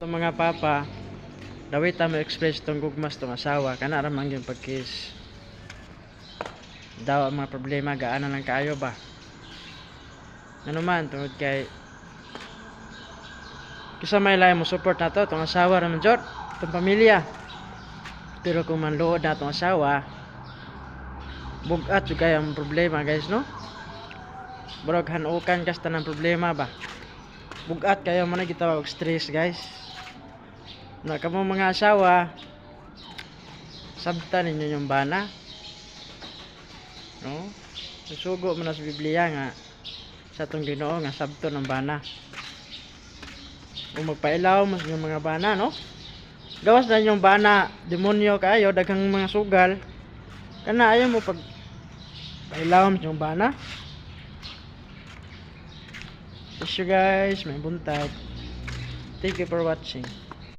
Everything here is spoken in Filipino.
Itong mga papa, dawit mo express itong gugmas itong asawa, kana ramang yung pagkis. Daw ang mga problema, gaano lang kaayo ba? Ano man, tungod kay kisa may lahi mo support na to, itong asawa raman jod, itong pamilya. Pero kung manluod na itong asawa, bugat yung kaya ang problema guys, no? Barog hanukan kasta ng problema ba? Bugat kayo mo na gitawag stress guys. Na kamo mga asawa, sabtan ninyo yung bana, no? Susugo mo na sa Biblia nga sa itong Ginoo nga sabto ng bana. Kung magpailaw mo sa inyong mga bana, no? Gawas na yung bana, demonyo kayo, daghang mga sugal, kana ayaw mo pag pailaw mo sa inyong bana. Thank you guys, may buntag. Thank you for watching.